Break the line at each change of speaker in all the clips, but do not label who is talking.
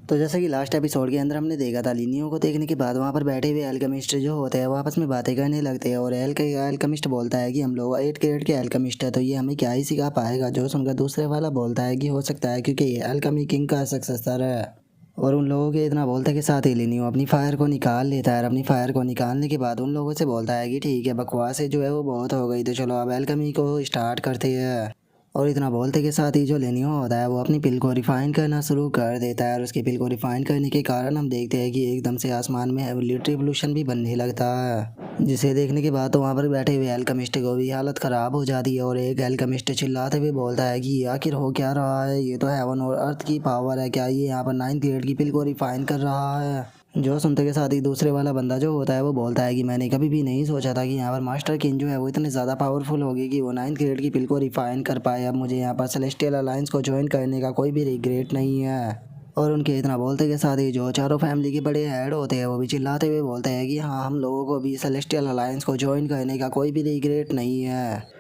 तो जैसे कि लास्ट एपिसोड के अंदर हमने देखा था, लिनियो को देखने के बाद वहाँ पर बैठे हुए एल्केमिस्ट जो होते हैं वो आपस में बातें करने लगते हैं। और एल्केमिस्ट बोलता है कि हम लोग 8 ग्रेड के एल्केमिस्ट है, तो ये हमें क्या ही सिखा पाएगा। जो सुनकर दूसरे वाला बोलता है कि हो सकता है क्योंकि ये एल्केमी किंग का सक्सेसर है। और उन लोगों के इतना बोलते के साथ ही लिनियो अपनी फायर को निकाल लेता है। और अपनी फायर को निकालने के बाद उन लोगों से बोलता है कि ठीक है, बकवास जो है वो बहुत हो गई, तो चलो अब एल्केमी को स्टार्ट करते हैं। और इतना बोलते के साथ ही जो लेनियो होता है वो अपनी पिल को रिफाइन करना शुरू कर देता है। और उसकी पिल को रिफाइन करने के कारण हम देखते हैं कि एकदम से आसमान में हेवनली रिवोल्यूशन भी बनने लगता है, जिसे देखने के बाद तो वहाँ पर बैठे हुए एल्केमिस्ट को भी हालत ख़राब हो जाती है। और एक एल्केमिस्ट चिल्लाते हुए बोलता है कि आखिर हो क्या रहा है, ये तो हेवन और अर्थ की पावर है, क्या ये यहाँ पर 9th ग्रेड की पिल को रिफाइन कर रहा है। जो सुनते के साथ ही दूसरे वाला बंदा जो होता है वो बोलता है कि मैंने कभी भी नहीं सोचा था कि यहाँ पर मास्टर किंग जो है वो इतने ज़्यादा पावरफुल होगी कि वो 9th ग्रेड की पिल को रिफाइन कर पाए। अब मुझे यहाँ पर सेलेस्टियल अलायंस को ज्वाइन करने का कोई भी रिग्रेट नहीं है। और उनके इतना बोलते के साथ ही जो चारों फैमिली के बड़े हेड होते हैं वो भी चिल्लाते हुए बोलते हैं कि हाँ, हम लोगों को भी सेलेस्टियल अलायंस को ज्वाइन करने का कोई भी रिग्रेट नहीं है।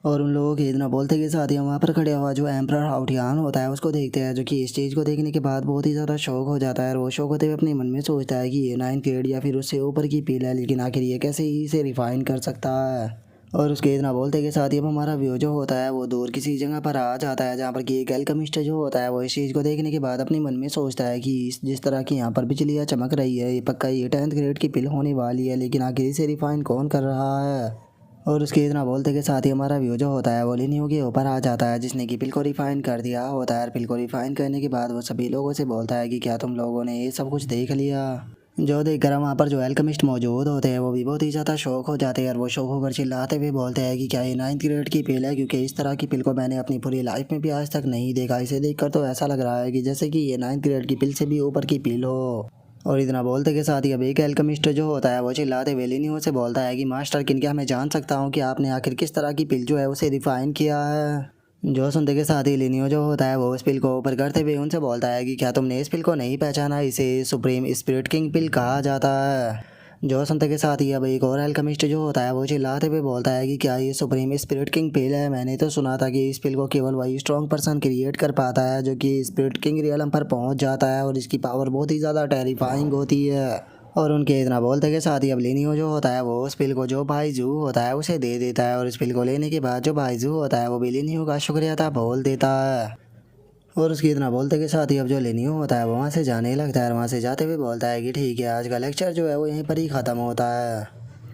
और उन लोगों के इतना बोलते के साथ ही वहाँ पर खड़े हुआ जो एम्परर हाउटियान होता है उसको देखते हैं, जो कि इस चीज़ को देखने के बाद बहुत ही ज़्यादा शौक हो जाता है। और वो शौक होते हुए अपने मन में सोचता है कि ये 9th ग्रेड या फिर उससे ऊपर की पील है, लेकिन आखिर ये कैसे ही इसे रिफाइन कर सकता है। और उसके इतना बोलते के साथ ही अब हमारा व्यू जो होता है वो दूर किसी जगह पर आ जाता है, जहाँ पर कि एक एल्केमिस्ट जो होता है वो इस चीज़ को देखने के बाद अपने मन में सोचता है कि जिस तरह की यहाँ पर बिजलियाँ चमक रही है, ये पक्का ये 10th ग्रेड की पिल होने वाली है, लेकिन आखिर इसे रिफाइन कौन कर रहा है। और उसके इतना बोलते के साथ ही हमारा व्यू जो होता है वो लिनियो के ऊपर आ जाता है, जिसने कि पिल को रिफाइन कर दिया होता है। पिल को रिफाइन करने के बाद वो सभी लोगों से बोलता है कि क्या तुम लोगों ने ये सब कुछ देख लिया। जो देखकर वहाँ पर जो एल्केमिस्ट मौजूद होते हैं वो भी बहुत ही ज़्यादा शौक हो जाते हैं। और वो शौक होकर चिल्लाते हुए बोलते हैं कि क्या ये 9th ग्रेड की पिल है, क्योंकि इस तरह की पिल को मैंने अपनी पूरी लाइफ में भी आज तक नहीं देखा। इसे देखकर तो ऐसा लग रहा है कि जैसे कि ये 9th ग्रेड की पिल से भी ऊपर की पिल हो। और इतना बोलते के साथ ही अब एक एल्केमिस्ट जो होता है वो चिल्लाते हुए लिनियो से बोलता है कि मास्टर किन, क्या मैं जान सकता हूँ कि आपने आखिर किस तरह की पिल जो है उसे रिफाइन किया है। जो सुनते के साथ ही लिनियो जो होता है वो उस पिल को ऊपर करते हुए उनसे बोलता है कि क्या तुमने इस पिल को नहीं पहचाना, इसे सुप्रीम स्पिरिट किंग पिल कहा जाता है। जो सुनते के साथ ही अब एक और एल्केमिस्ट जो होता है वो चिल्लाते हुए बोलता है कि क्या ये सुप्रीम स्पिरिट किंग पिल है, मैंने तो सुना था कि इस पिल को केवल वही स्ट्रॉन्ग पर्सन क्रिएट कर पाता है जो कि स्पिरिट किंग रियलम पर पहुंच जाता है, और इसकी पावर बहुत ही ज़्यादा टेरिफाइंग होती है। और उनके इतना बोलते के साथ ही अब लिनियो जो होता है वो उस पिल को जो भाईजू होता है उसे दे देता है। और इस पिल को लेने के बाद जो भाईजू होता है वो भी लिनियो का शुक्रिया अदा बोल देता है। और उसकी इतना बोलते के साथ ही अब जो लिनियो होता है वो वहाँ से जाने लगता है। और वहाँ से जाते हुए बोलता है कि ठीक है, आज का लेक्चर जो है वो यहीं पर ही ख़त्म होता है।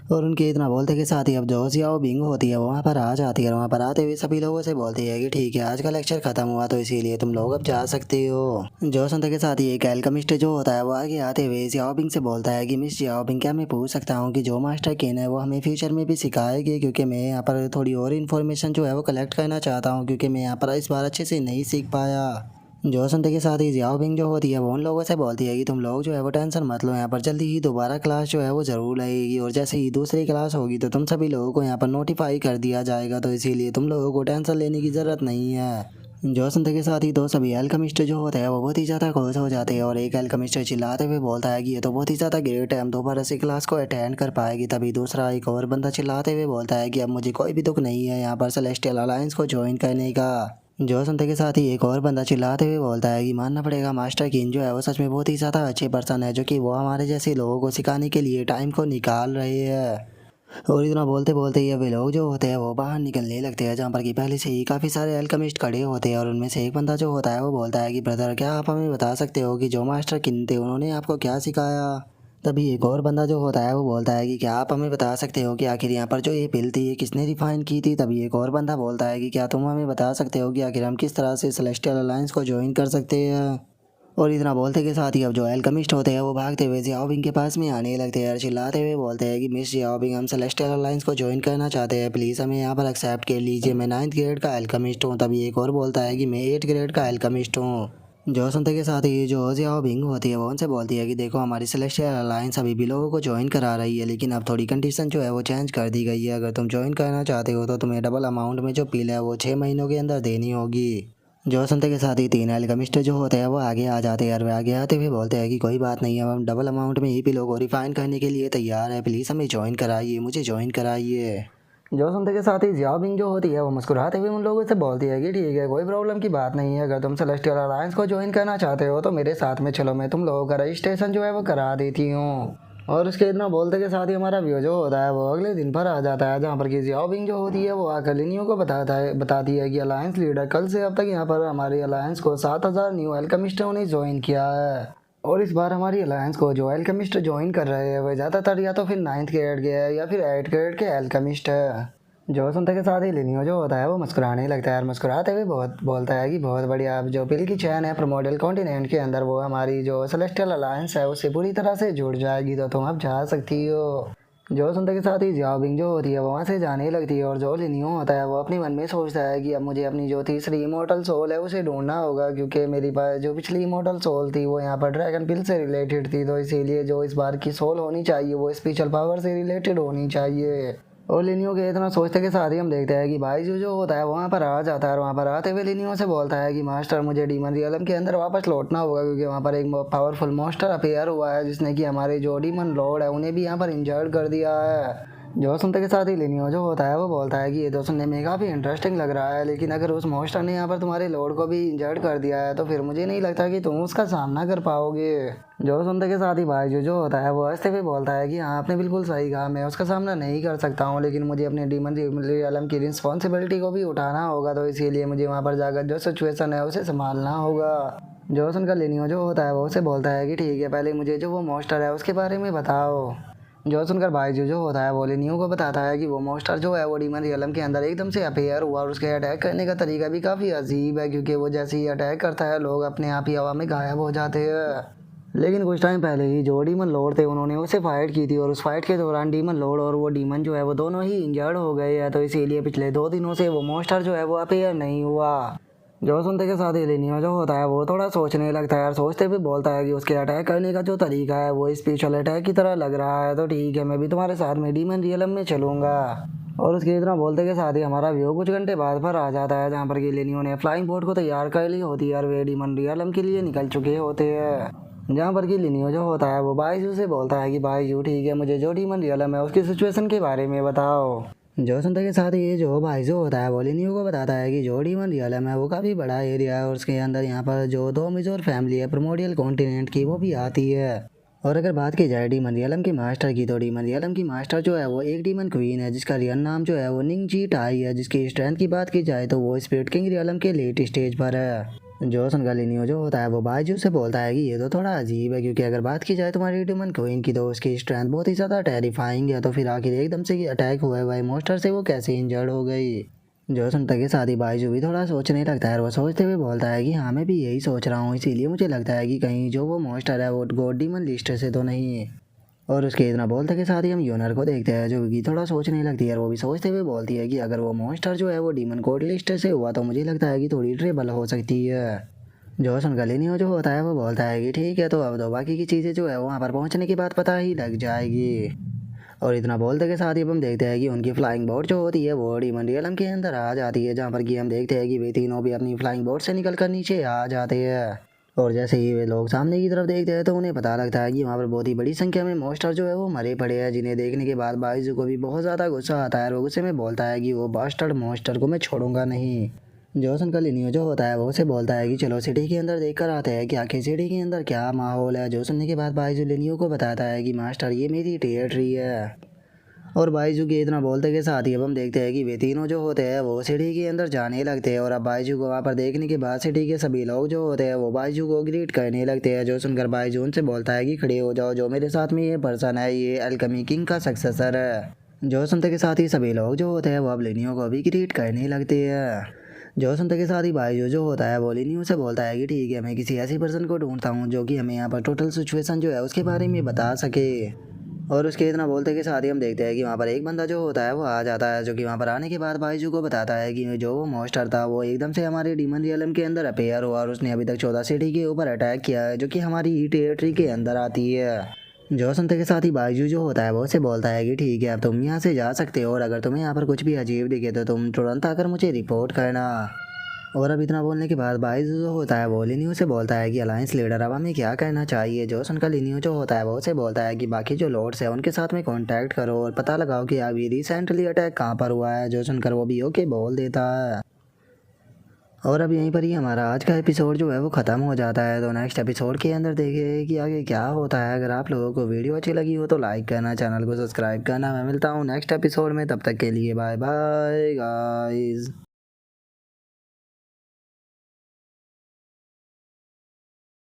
और उनके इतना बोलते के साथ ही अब जो जियाओ बिंग होती है वो वहाँ पर आ जाती है। और वहाँ पर आते हुए सभी लोगों से बोलती है कि ठीक है, आज का लेक्चर ख़त्म हुआ तो इसीलिए तुम लोग अब जा सकते हो। जो सुनते के साथ ही एक एल्केमिस्ट जो होता है वो आगे आते हुए जियाओ बिंग से बोलता है कि मिस जियाओ बिंग, क्या मैं पूछ सकता हूँ कि जो मास्टर केन है वो हमें फ्यूचर में भी सिखाएगी, क्योंकि मैं यहाँ पर थोड़ी और इन्फॉर्मेशन जो है वो कलेक्ट करना चाहता हूँ, क्योंकि मैं यहाँ पर इस बार अच्छे से नहीं सीख पाया। जो सुनते के साथ ही जियाओ बिंग जो होती है वो उन लोगों से बोलती है कि तुम लोग जो है वो टेंशन मत लो, यहाँ पर जल्दी ही दोबारा क्लास जो है वो ज़रूर लगेगी, और जैसे ही दूसरी क्लास होगी तो तुम सभी लोगों को यहाँ पर नोटिफाई कर दिया जाएगा, तो इसीलिए तुम लोगों को टेंशन लेने की ज़रूरत नहीं है। जो सुनते के साथ ही दो सभी एल्केमिस्ट जो होते हैं वो बहुत ही ज़्यादा खुश हो जाते हैं। और एक एल्केमिस्ट चिल्लाते हुए बोलता है कि ये तो बहुत ही ज़्यादा ग्रेट है, हम दोबारा से क्लास को अटेंड कर पाएगी। तभी दूसरा एक और बंदा चिल्लाते हुए बोलता है कि अब मुझे कोई भी दुख नहीं है यहाँ पर सेलेस्टियल अलायंस को ज्वाइन करने का। जो सुनते के साथ ही एक और बंदा चिल्लाते हुए बोलता है कि मानना पड़ेगा, मास्टर किन जो है वो सच में बहुत ही ज़्यादा अच्छे पर्सन है, जो कि वो हमारे जैसे लोगों को सिखाने के लिए टाइम को निकाल रहे हैं। और इतना बोलते बोलते ही वे लोग जो होते हैं वो बाहर निकलने लगते हैं, जहाँ पर कि पहले से ही काफ़ी सारे एल्केमिस्ट खड़े होते हैं। और उनमें से एक बंदा जो होता है वो बोलता है कि ब्रदर, क्या आप हमें बता सकते हो कि जो मास्टर किन थे उन्होंने आपको क्या सिखाया। तभी एक और बंदा जो होता है वो बोलता है कि क्या आप हमें बता सकते हो कि आखिर यहाँ पर जो ये पिल थी ये किसने रिफाइन की थी। तभी एक और बंदा बोलता है कि क्या तुम हमें बता सकते हो कि आखिर हम किस तरह से सेलेस्टियल अलायंस को ज्वाइन कर सकते हैं। और इतना बोलते के साथ ही अब जो एल्केमिस्ट होते हैं वो भागते हुए जियाओबिंग के पास में आने लगते हैं और चिल्लाते हुए बोलते हैं कि मिस जियाओबिंग, हम सेलेस्टियल अलायंस को ज्वाइन करना चाहते हैं, प्लीज़ हमें यहाँ पर एक्सेप्ट कर लीजिए, मैं 9th ग्रेड का एल्केमिस्ट हूँ। तभी एक और बोलता है कि मैं 8th ग्रेड का एल्केमिस्ट हूँ। जो सुनते के साथ ही जो जियाओबिंग होती है वो उनसे बोलती है कि देखो, हमारी सेलेस्टियल अलायंस अभी भी लोगों को ज्वाइन करा रही है, लेकिन अब थोड़ी कंडीशन जो है वो चेंज कर दी गई है। अगर तुम ज्वाइन करना चाहते हो तो तुम्हें डबल अमाउंट में जो पिल है वो 6 महीनों के अंदर देनी होगी। जो सुनते के साथ ही तीन एल्केमिस्ट जो होते हैं वो आगे आ जाते हैं और वे आगे आते हुए बोलते हैं कि कोई बात नहीं, अब हम डबल अमाउंट में ही पिलो को रिफाइन करने के लिए तैयार है, प्लीज़ हमें ज्वाइन कराइए, मुझे ज्वाइन कराइए। जो सुनते के साथ ही जियाओबिंग जो होती है वो मुस्कुराते हुए उन लोगों से बोलती है कि ठीक है, कोई प्रॉब्लम की बात नहीं है। अगर तुम सेलेस्टियल अलायंस को ज्वाइन करना चाहते हो तो मेरे साथ में चलो, मैं तुम लोगों का रजिस्ट्रेशन जो है वो करा देती हूँ। और उसके इतना बोलते के साथ ही हमारा व्यू जो होता है वो अगले दिन पर आ जाता है, जहाँ पर कि जियाओबिंग जो होती है वो आकर लिनियो को बताती है कि अलायंस लीडर कल से अब तक यहाँ पर हमारी अलायंस को 7,000 न्यू एल्केमिस्टों ने ज्वाइन किया है। और इस बार हमारी अलायंस को जो एल्केमिस्ट ज्वाइन कर रहे हैं वह ज़्यादातर या तो फिर 9th ग्रेड के है या फिर 8th ग्रेड के एल्केमिस्ट है। जो सुनते के साथ ही लिनियो जो होता है वो मुस्कुराने लगता है और मुस्कुराते हुए बहुत बोलता है कि बहुत बढ़िया, अब जो पिल की चैन है प्रोमोडियल कॉन्टिनेंट के अंदर वो हमारी जो सेलेस्टियल अलायंस है उससे पूरी तरह से जुड़ जाएगी, तो तुम अब जा सकती हो। जो सुनते के साथ ही जियाओबिंग जो होती है वो वहाँ से जाने लगती है और जो लिनियो होता है वो अपने मन में सोचता है कि अब मुझे अपनी जो तीसरी इमोर्टल सोल है उसे ढूंढना होगा, क्योंकि मेरी पास जो पिछली इमोर्टल सोल थी वो यहाँ पर ड्रैगन पिल से रिलेटेड थी, तो इसीलिए जो इस बार की सोल होनी चाहिए वो स्पेशल पावर से रिलेटेड होनी चाहिए। और लिनियो के इतना सोचते के साथ ही हम देखते हैं कि बाइजू जो होता है वहाँ पर आ जाता है और वहाँ पर आते हुए लिनियो से बोलता है कि मास्टर मुझे डीमन रियलम के अंदर वापस लौटना होगा, क्योंकि वहाँ पर एक पावरफुल मॉन्स्टर अपेयर हुआ है जिसने कि हमारे जो डीमन लॉर्ड है उन्हें भी यहाँ पर इंजर्ड कर दिया है। जो सुनते के साथ ही लिनियो जो होता है वो बोलता है कि ये तो सुनने में काफ़ी इंटरेस्टिंग लग रहा है, लेकिन अगर उस मॉन्स्टर ने यहाँ पर तुम्हारे लॉर्ड को भी इंजर्ड कर दिया है तो फिर मुझे नहीं लगता कि तुम उसका सामना कर पाओगे। जो सुनते के साथ ही भाई जो होता है वो हंसते हुए बोलता है कि हाँ, आपने बिल्कुल सही कहा, मैं उसका सामना नहीं कर सकता हूँ, लेकिन मुझे अपने डीमन रियलम की रिस्पॉन्सिबिलिटी को भी उठाना होगा, तो इसीलिए मुझे वहाँ पर जाकर जो सिचुएशन है उसे संभालना होगा। जो सुनकर लिनियो जो होता है वो उसे बोलता है कि ठीक है, पहले मुझे जो वो मॉन्स्टर है उसके बारे में बताओ। जो सुनकर बाइजू जो होता है वो लिनियो को बताता है कि वो मॉन्स्टर जो है वो डीमन रियलम के अंदर एकदम से अपेयर हुआ और उसके अटैक करने का तरीका भी काफ़ी अजीब है, क्योंकि वो जैसे ही अटैक करता है लोग अपने आप ही हवा में गायब हो जाते हैं। लेकिन कुछ टाइम पहले ही जो डीमन लॉर्ड थे उन्होंने उससे फाइट की थी और उस फाइट के दौरान डीमन लॉर्ड और वो डीमन जो है वो दोनों ही इंजर्ड हो गए हैं, तो इसीलिए पिछले 2 दिनों से वो मॉन्स्टर जो है वो अपेयर नहीं हुआ। जो सुनते के साथ ही लिनियो जो होता है वो थोड़ा सोचने लगता है और सोचते हुए बोलता है कि उसके अटैक करने का जो तरीका है वो स्पिरिचुअल अटैक की तरह लग रहा है, तो ठीक है, मैं भी तुम्हारे साथ में डीमन रियलम में चलूँगा। और उसके इतना बोलते के साथ ही हमारा व्यू कुछ घंटे बाद पर आ जाता है, जहाँ पर कि लिनियो ने फ्लाइंग बोट को तैयार कर ली होती है और वे डीमन रियलम के लिए निकल चुके होते हैं। जहाँ पर कि लिनियो जो होता है वो बाइजू से बोलता है कि बाइजू ठीक है, मुझे जो डीमन रियलम है उसकी सिचुएशन के बारे में बताओ। जो सुनते के साथ ही जो बाइजू होता है वो लिनियो को बताता है कि जो डीमन रियलम है वो काफ़ी बड़ा एरिया है और उसके अंदर यहाँ पर जो 2 मेजर फैमिली है प्रोमोडियल कॉन्टिनेंट की वो भी आती है। और अगर बात की जाए डीमन रियलम की मास्टर की, तो डीमन रियलम की मास्टर जो है वो एक डीमन क्वीन है जिसका रियल नाम जो है वो निंगजी टाई है, जिसकी स्ट्रेंथ की बात की जाए तो वो स्पिरिट किंग रियलम के लेट स्टेज पर है। जो सुनकर लिनियो जो होता है वो बाइजू से बोलता है कि ये तो थोड़ा अजीब है, क्योंकि अगर बात की जाए तुम्हारी डीमन क्वीन की तो उसकी स्ट्रेंथ बहुत ही ज़्यादा टेरिफाइंग है, तो फिर आखिर एकदम से अटैक हुए भाई मॉन्स्टर से वो कैसे इंजर्ड हो गई। जो सुनते के साथ ही बाइजू भी थोड़ा सोचने लगता है और वो सोचते हुए बोलता है कि हाँ, मैं भी यही सोच रहा हूँ, इसीलिए मुझे लगता है कि कहीं जो वो मॉन्स्टर है वो गॉड डीमन लिस्ट से तो नहीं है। और उसके इतना बोलते के साथ ही हम यूनर को देखते हैं, जो कि थोड़ा सोचने लगती है और वो भी सोचते हुए बोलती है कि अगर वो मॉन्स्टर जो है वो डीमन कोड लिस्ट से हुआ तो मुझे लगता है कि थोड़ी ट्रेबल हो सकती है। जो सुनकर लिनियो जो होता है वो बोलता है कि ठीक है, तो अब तो बाकी की चीज़ें जो है वहाँ पर पहुँचने के बाद पता ही लग जाएगी। और इतना बोलते के साथ ही अब हम देखते हैं कि उनकी फ्लाइंग बोट जो होती है वो डीमन रियलम के अंदर आ जाती है, जहाँ पर कि हम देखते हैं कि वे तीनों भी अपनी फ्लाइंग बोट से निकल कर नीचे आ जाते हैं। और जैसे ही वे लोग सामने की तरफ देखते हैं तो उन्हें पता लगता है कि वहाँ पर बहुत ही बड़ी संख्या में मॉन्स्टर जो है वो मरे पड़े हैं, जिन्हें देखने के बाद बाइजू को भी बहुत ज़्यादा गुस्सा आता है और वो गुस्से में बोलता है कि वो बास्टर्ड मॉन्स्टर को मैं छोड़ूंगा नहीं। जो सुनकर लिनियो जो होता है वो उसे बोलता है कि चलो सिटी के अंदर देख कर आते हैं कि आखिर सिटी के अंदर क्या माहौल है। जो सुनने के बाद बाइजू लिनियो को बताता है कि मास्टर ये मेरी टेरिटरी है। और बाइजू के इतना बोलते के साथ ही अब हम देखते हैं कि वे तीनों जो होते हैं वो सिटी के अंदर जाने लगते हैं और अब बाइजू को वहाँ पर देखने के बाद सिटी के सभी लोग जो होते हैं वो बाइजू को ग्रीट करने लगते हैं। जो सुनकर बाइजू उनसे बोलता है कि खड़े हो जाओ, जो मेरे साथ में ये पर्सन है ये अल्केमी किंग का सक्सेसर है। जो सुनते के साथ ही सभी लोग जो होते हैं वो अब लिनियो को भी ग्रीट करने लगते हैं। जो सुनते के साथ ही बाइजू जो होता है वो लिनियो से बोलता है कि ठीक है, मैं किसी ऐसी पर्सन को ढूंढता हूँ जो कि हमें यहाँ पर टोटल सिचुएशन जो है उसके बारे में बता सके। और उसके इतना बोलते के साथ ही हम देखते हैं कि वहाँ पर एक बंदा जो होता है वो आ जाता है, जो कि वहाँ पर आने के बाद बाइजू को बताता है कि जो वो मॉन्स्टर था वो एकदम से हमारे डीमन रियलम के अंदर अपेयर हुआ और उसने अभी तक 14 सिटी के ऊपर अटैक किया है, जो कि हमारी ही टेरिटरी के अंदर आती है। जो सुनते के साथ ही बाइजू जो होता है वो उसे बोलता है कि ठीक है, अब तुम यहाँ से जा सकते हो और अगर तुम्हें यहाँ पर कुछ भी अजीब दिखे तो तुम तुरंत आकर मुझे रिपोर्ट करना। और अब इतना बोलने के बाद भाई जो होता है वो लिनियो से बोलता है कि अलायंस लीडर अब हमें क्या करना चाहिए। जो सुनकर लिनियो जो होता है वो से बोलता है कि बाकी जो लॉर्ड्स है उनके साथ में कांटेक्ट करो और पता लगाओ कि अभी रिसेंटली अटैक कहाँ पर हुआ है। जो सुनकर वो भी ओके बोल देता है। और अब यहीं पर ही हमारा आज का एपिसोड जो है वो ख़त्म हो जाता है। तो नेक्स्ट एपिसोड के अंदर देखिए कि आगे क्या होता है। अगर आप लोगों को वीडियो अच्छी लगी हो तो लाइक करना, चैनल को सब्सक्राइब करना। मैं मिलता हूँ नेक्स्ट एपिसोड में, तब तक के लिए बाय बाय गाइस।